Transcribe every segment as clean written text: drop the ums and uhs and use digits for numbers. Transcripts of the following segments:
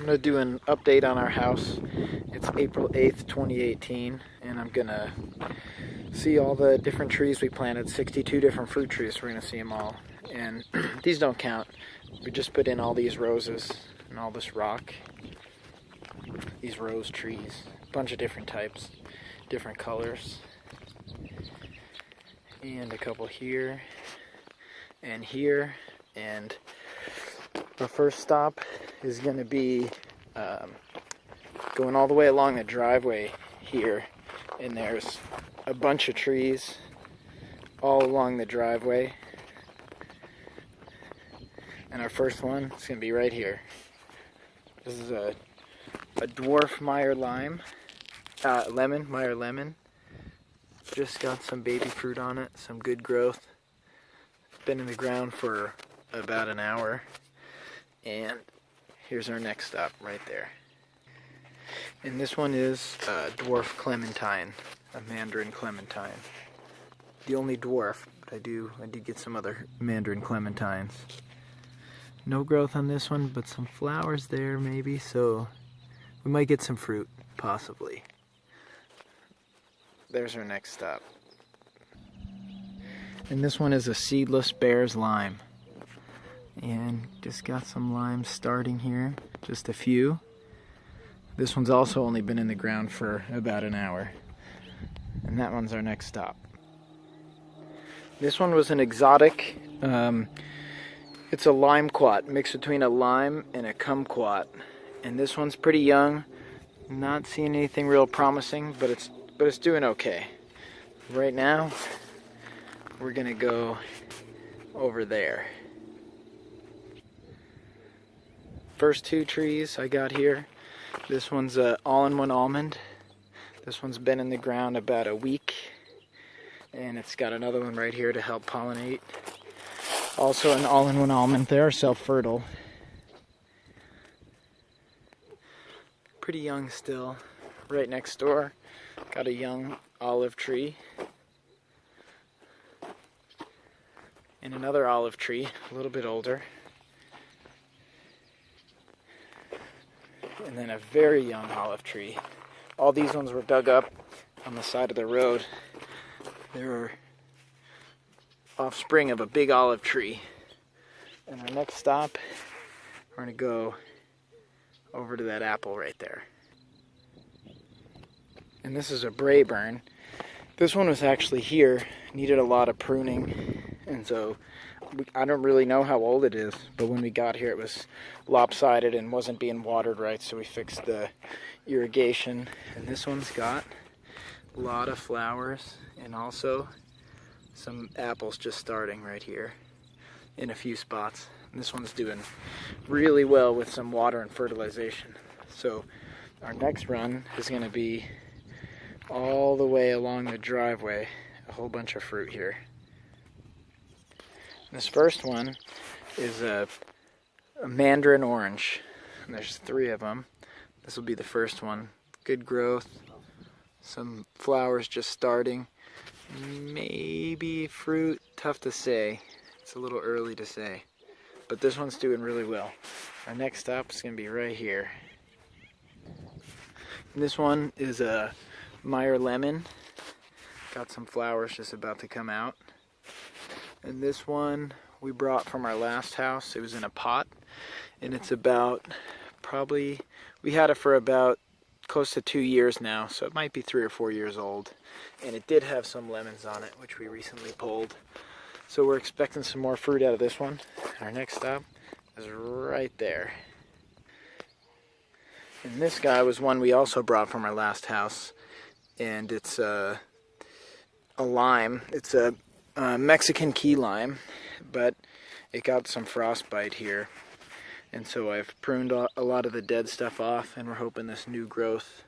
I'm going to do an update on our house. It's April 8th, 2018, and I'm going to see all the different trees we planted, 62 different fruit trees. We're going to see them all. And these don't count. We just put in all these roses and all this rock. These rose trees, a bunch of different types, different colors. And a couple here and here. And our first stop is going to be going all the way along the driveway here, and there's a bunch of trees all along the driveway, and our first one is going to be right here. This is a dwarf Meyer Lemon. Meyer Lemon. Just got some baby fruit on it, some good growth. It's been in the ground for about an hour. And here's our next stop right there. And this one is Dwarf Clementine, a Mandarin Clementine. The only dwarf, but I did get some other Mandarin Clementines. No growth on this one, but some flowers there maybe, so we might get some fruit, possibly. There's our next stop. And this one is a Seedless Bear's Lime. And just got some limes starting here, just a few. This one's also only been in the ground for about an hour. And that one's our next stop. This one was an exotic. It's a limequat, mixed between a lime and a kumquat. And this one's pretty young. Not seeing anything real promising, but it's doing okay. Right now, we're gonna go over there. First two trees I got here. This one's a all-in-one almond. This one's been in the ground about a week, and it's got another one right here to help pollinate. Also an all-in-one almond. They are self-fertile. Pretty young still. Right next door, got a young olive tree. And another olive tree, a little bit older. And then a very young olive tree. All these ones were dug up on the side of the road. They were offspring of a big olive tree. And our next stop, we're going to go over to that apple right there. And this is a Braeburn. This one was actually here, needed a lot of pruning, and so I don't really know how old it is, but when we got here it was lopsided and wasn't being watered right, so we fixed the irrigation. And this one's got a lot of flowers and also some apples just starting right here in a few spots. And this one's doing really well with some water and fertilization. So our next run is going to be all the way along the driveway, a whole bunch of fruit here. This first one is a Mandarin Orange, and there's 3 of them. This will be the first one. Good growth, some flowers just starting, maybe fruit, tough to say. It's a little early to say, but this one's doing really well. Our next stop is going to be right here. And this one is a Meyer Lemon. Got some flowers just about to come out. And this one we brought from our last house. It was in a pot, and it's about we had it for about close to 2 years now, so it might be 3 or 4 years old. And it did have some lemons on it, which we recently pulled. So we're expecting some more fruit out of this one. Our next stop is right there. And this guy was one we also brought from our last house, and it's a lime. It's a Mexican key lime, but it got some frostbite here, and so I've pruned a lot of the dead stuff off, and we're hoping this new growth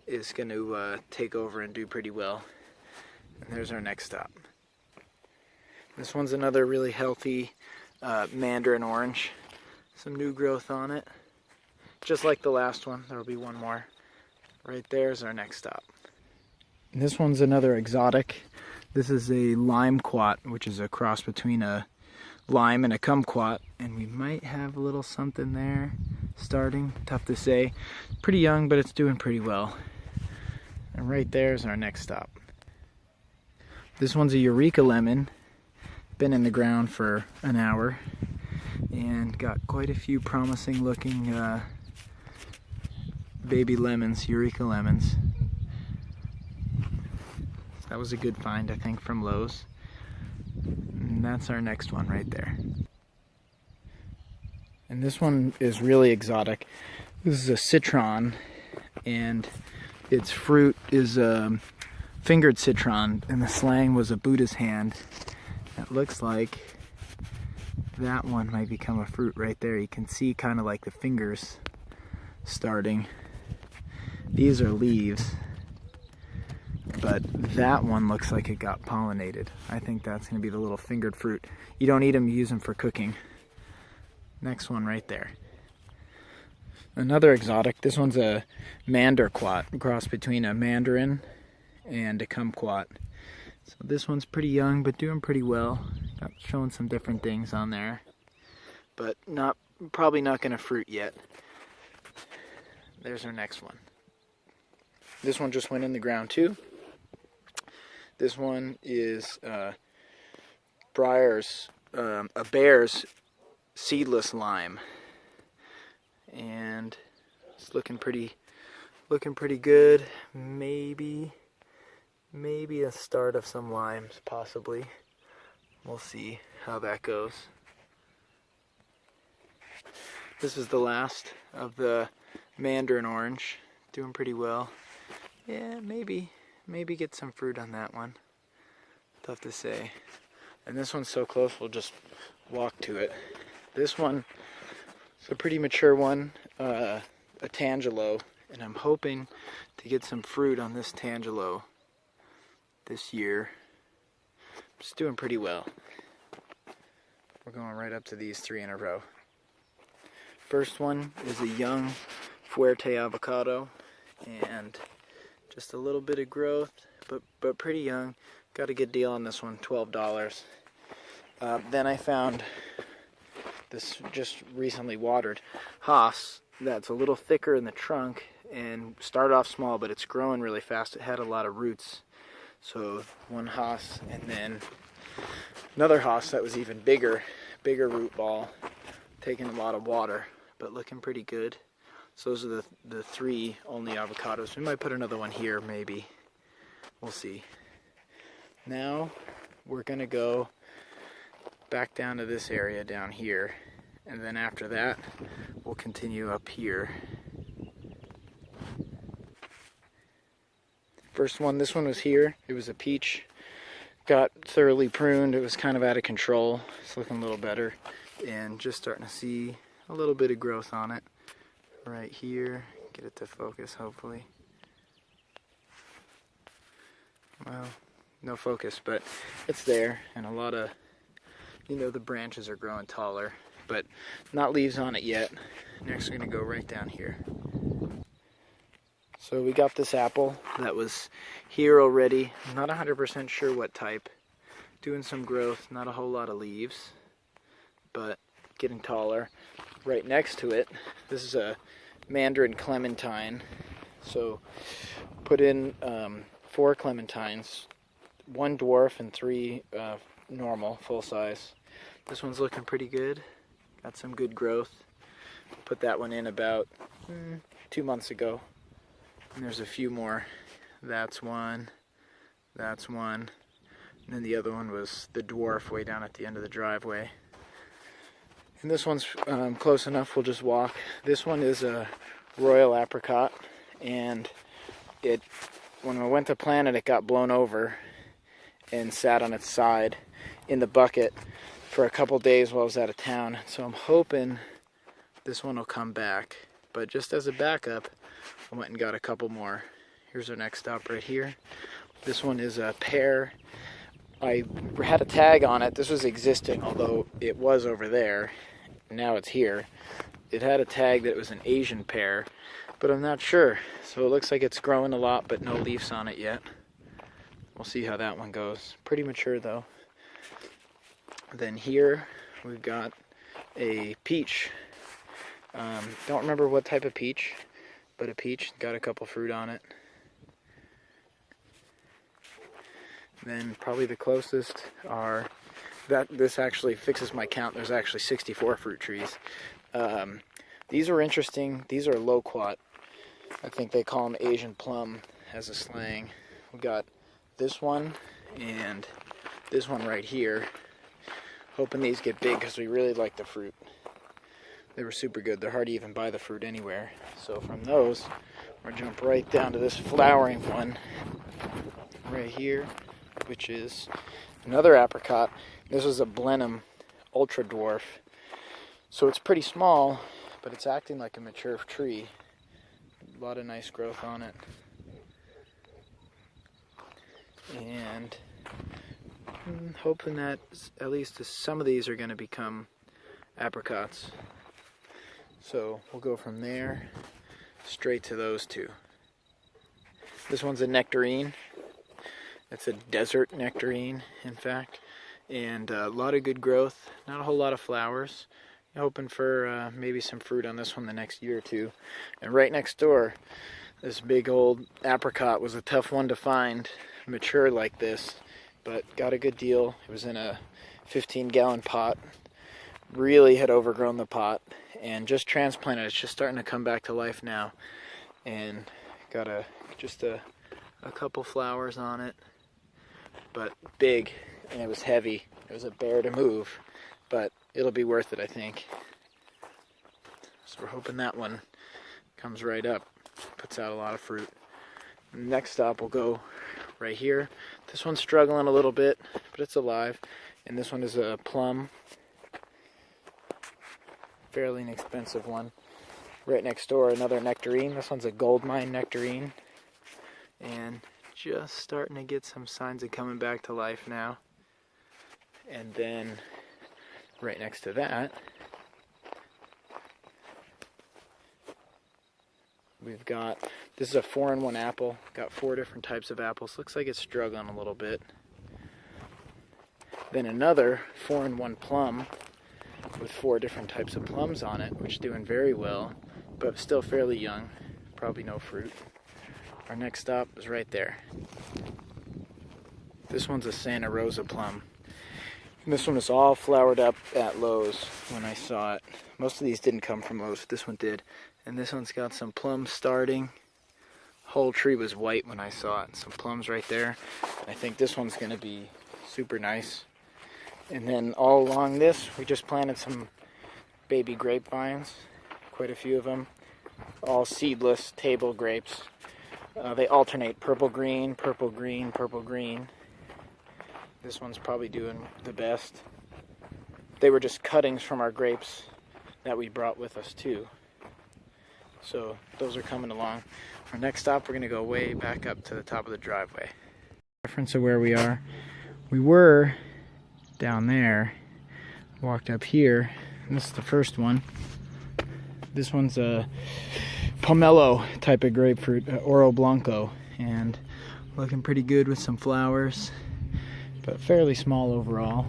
is going to take over and do pretty well. And there's our next stop. This one's another really healthy Mandarin Orange. Some new growth on it. Just like the last one, there'll be one more. Right there's our next stop. And this one's another exotic. This is a limequat, which is a cross between a lime and a kumquat, and we might have a little something there starting, tough to say. Pretty young, but it's doing pretty well. And right there is our next stop. This one's a Eureka Lemon. Been in the ground for an hour and got quite a few promising looking baby lemons, Eureka Lemons. That was a good find, I think, from Lowe's. And that's our next one right there. And this one is really exotic. This is a Citron, and its fruit is fingered citron, and the slang was a Buddha's hand. It looks like that one might become a fruit right there. You can see kind of like the fingers starting. These are leaves, but that one looks like it got pollinated. I think that's going to be the little fingered fruit. You don't eat them, you use them for cooking. Next one right there. Another exotic. This one's a Mandarquat, cross between a Mandarin and a Kumquat. So this one's pretty young, but doing pretty well. Got showing some different things on there, but probably not going to fruit yet. There's our next one. This one just went in the ground too. This one is a Bear's Seedless lime, and it's looking pretty good. Maybe a start of some limes, possibly. We'll see how that goes. This is the last of the Mandarin Orange, doing pretty well. Yeah, maybe get some fruit on that one. Tough to say. And this one's so close, we'll just walk to it. This one is a pretty mature one, a Tangelo, and I'm hoping to get some fruit on this Tangelo this year. Just doing pretty well. We're going right up to these three in a row. First one is a young Fuerte Avocado, and just a little bit of growth, but pretty young. Got a good deal on this one, $12. Then I found this just recently watered Haas that's a little thicker in the trunk and started off small, but it's growing really fast. It had a lot of roots. So one Haas, and then another Haas that was even bigger root ball, taking a lot of water, but looking pretty good. So those are the three only avocados. We might put another one here, maybe. We'll see. Now we're gonna go back down to this area down here, and then after that we'll continue up here. First one, this one was here. It was a peach. Got thoroughly pruned. It was kind of out of control. It's looking a little better, and just starting to see a little bit of growth on it right here. Get it to focus, hopefully. Well, no focus, but it's there, and a lot of, the branches are growing taller, but not leaves on it yet. Next we're going to go right down here. So we got this apple that was here already. I'm not 100% sure what type. Doing some growth, not a whole lot of leaves, but getting taller. Right next to it, this is a Mandarin Clementine. So put in 4 clementines, 1 dwarf and 3 normal, full size. This one's looking pretty good. Got some good growth. Put that one in about 2 months ago. And there's a few more. That's one. And then the other one was the dwarf way down at the end of the driveway. And this one's close enough, we'll just walk. This one is a royal apricot, and when I went to plant it, it got blown over and sat on its side in the bucket for a couple days while I was out of town. So I'm hoping this one will come back. But just as a backup, I went and got a couple more. Here's our next stop right here. This one is a pear. I had a tag on it. This was existing, although it was over there. Now it's here. It had a tag that it was an Asian pear, but I'm not sure. So it looks like it's growing a lot, but no leaves on it yet. We'll see how that one goes. Pretty mature though. Then here we've got a peach. Don't remember what type of peach, but a peach. Got a couple fruit on it. Then probably the closest are, this actually fixes my count. There's actually 64 fruit trees. These are interesting. These are Loquat. I think they call them Asian plum as a slang. We got this one and this one right here. Hoping these get big because we really like the fruit. They were super good. They're hard to even buy the fruit anywhere. So from those, we're gonna jump right down to this flowering one right here, which is another apricot. This is a Blenheim Ultra Dwarf. So it's pretty small, but it's acting like a mature tree. A lot of nice growth on it. And I'm hoping that at least some of these are going to become apricots. So we'll go from there straight to those two. This one's a nectarine. It's a desert nectarine, in fact. And a lot of good growth. Not a whole lot of flowers. Hoping for maybe some fruit on this one the next year or two. And right next door, this big old apricot was a tough one to find, mature like this, but got a good deal. It was in a 15-gallon pot. Really had overgrown the pot and just transplanted. It's just starting to come back to life now. And got just a couple flowers on it, but big, and it was heavy. It was a bear to move, but it'll be worth it, I think. So we're hoping that one comes right up, puts out a lot of fruit. Next stop, we'll go right here. This one's struggling a little bit, but it's alive. And this one is a plum. Fairly inexpensive one. Right next door, another nectarine. This one's a gold mine nectarine. And just starting to get some signs of coming back to life now. And then right next to that, we've got, this is a 4-in-1 apple. Got 4 different types of apples. Looks like it's struggling a little bit. Then another 4-in-1 plum with 4 different types of plums on it, which is doing very well, but still fairly young. Probably no fruit. Our next stop is right there. This one's a Santa Rosa plum. And this one is all flowered up at Lowe's when I saw it. Most of these didn't come from Lowe's, this one did. And this one's got some plums starting. Whole tree was white when I saw it. Some plums right there. I think this one's going to be super nice. And then all along this, we just planted some baby grapevines. Quite a few of them. All seedless table grapes. They alternate purple green, purple green, purple green. This one's probably doing the best. They were just cuttings from our grapes that we brought with us too. So those are coming along. Our next stop, we're going to go way back up to the top of the driveway. Reference of where we are. We were down there, walked up here, and this is the first one. This one's a pomelo type of grapefruit, Oro Blanco, and looking pretty good with some flowers, but fairly small overall.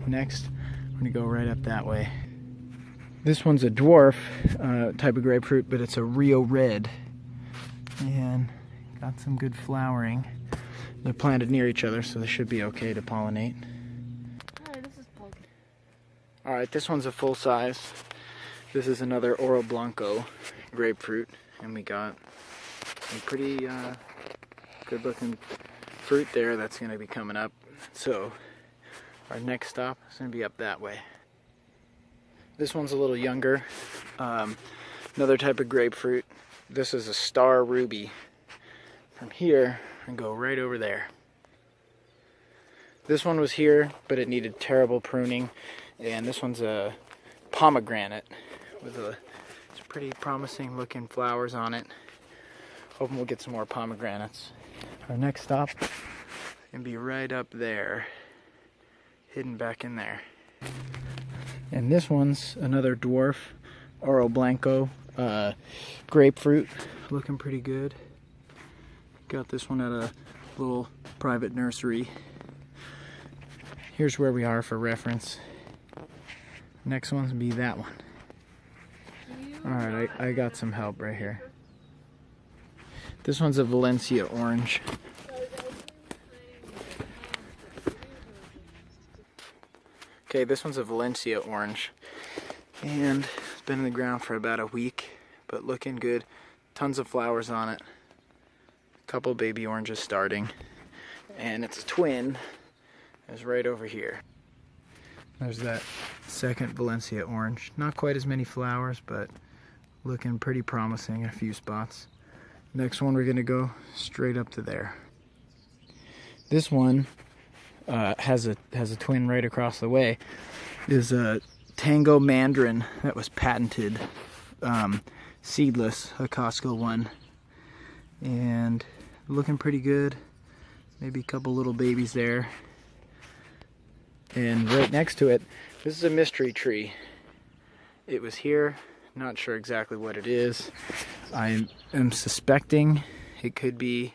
Next, I'm going to go right up that way. This one's a dwarf type of grapefruit, but it's a Rio Red, and got some good flowering. They're planted near each other, so they should be okay to pollinate. Alright, this one's a full size. This is another Oro Blanco grapefruit, and we got some pretty good looking fruit there that's going to be coming up. So our next stop is going to be up that way. This one's a little younger. Another type of grapefruit. This is a Star Ruby. From here, and go right over there. This one was here, but it needed terrible pruning. And this one's a pomegranate with it's pretty promising looking flowers on it. Hoping we'll get some more pomegranates. Our next stop is going to be right up there, hidden back in there. And this one's another dwarf, Oro Blanco grapefruit, looking pretty good. Got this one at a little private nursery. Here's where we are for reference. Next one's gonna be that one. Do you Alright, I got some help right here. This one's a Valencia Orange. Okay, this one's a Valencia Orange. And it's been in the ground for about a week, but looking good. Tons of flowers on it. A couple baby oranges starting. And it's a twin. It's right over here. There's that second Valencia Orange. Not quite as many flowers, but looking pretty promising in a few spots. Next one, we're gonna go straight up to there. This one has a twin right across the way. Is a Tango Mandarin that was patented, seedless, a Costco one, and looking pretty good. Maybe a couple little babies there. And right next to it, this is a mystery tree. It was here, not sure exactly what it is. I am suspecting it could be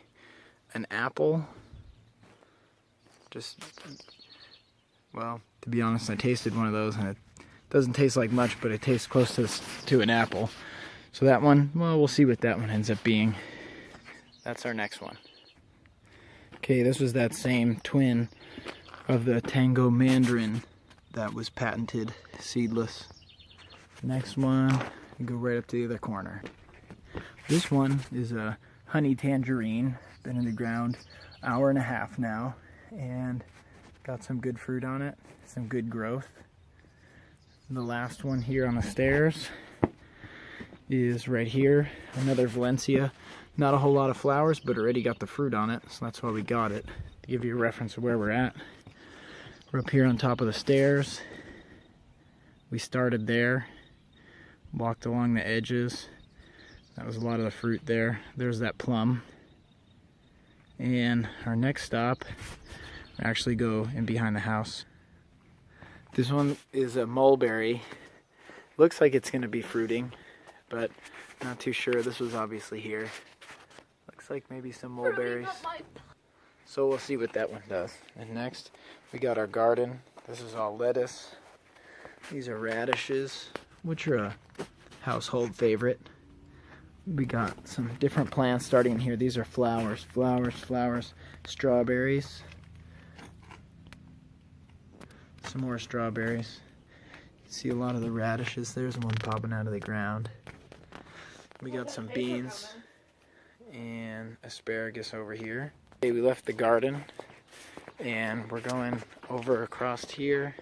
an apple. Well, to be honest, I tasted one of those and it doesn't taste like much, but it tastes close to an apple. So that one, well, we'll see what that one ends up being. That's our next one. Okay, this was that same twin of the Tango Mandarin that was patented, seedless. Next one, we go right up to the other corner. This one is a honey tangerine. Been in the ground an hour and a half now, and got some good fruit on it, some good growth. The last one here on the stairs is right here, another Valencia. Not a whole lot of flowers, but already got the fruit on it, so that's why we got it, to give you a reference of where we're at. We're up here on top of the stairs. We started there, walked along the edges. That was a lot of the fruit there. There's that plum. And our next stop, we actually go in behind the house. This one is a mulberry. Looks like it's gonna be fruiting, but not too sure. This was obviously here. Looks like maybe some mulberries. So we'll see what that one does. And next, we got our garden. This is all lettuce. These are radishes, which are a household favorite. We got some different plants starting in here. These are flowers, flowers, flowers. Strawberries. Some more strawberries. You can see a lot of the radishes. There's one popping out of the ground. We got some beans and asparagus over here. Okay, we left the garden and we're going over across here.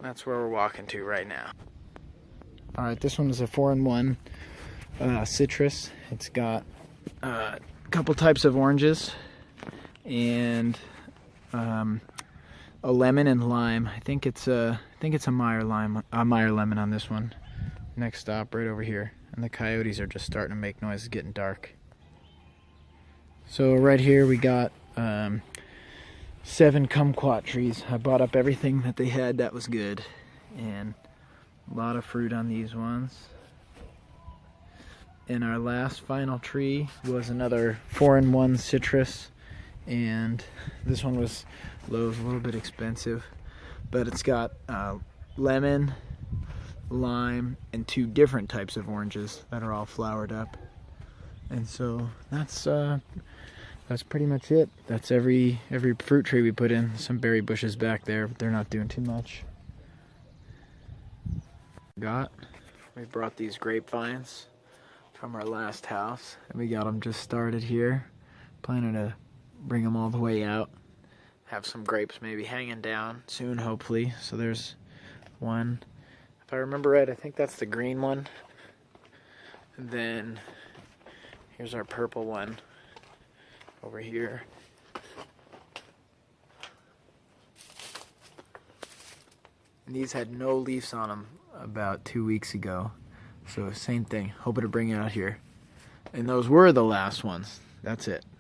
That's where we're walking to right now. Alright, this one is a 4-in-1 citrus. It's got a couple types of oranges and a lemon and lime. I think it's a Meyer Lemon on this one. Next stop, right over here. And the coyotes are just starting to make noise. It's getting dark. So right here we got 7 kumquat trees. I bought up everything that they had that was good, and a lot of fruit on these ones. And our last final tree was another 4-in-1 citrus, and this one was low, a little bit expensive, but it's got lemon, lime, and 2 different types of oranges that are all flowered up. And so that's pretty much it. That's every fruit tree we put in. Some berry bushes back there, but they're not doing too much. We brought these grapevines from our last house, and we got them just started here. Planning to bring them all the way out. Have some grapes maybe hanging down soon, hopefully. So there's one. If I remember right, I think that's the green one. And then here's our purple one over here. And these had no leaves on them about 2 weeks ago. So same thing, hoping to bring it out here. And those were the last ones. That's it.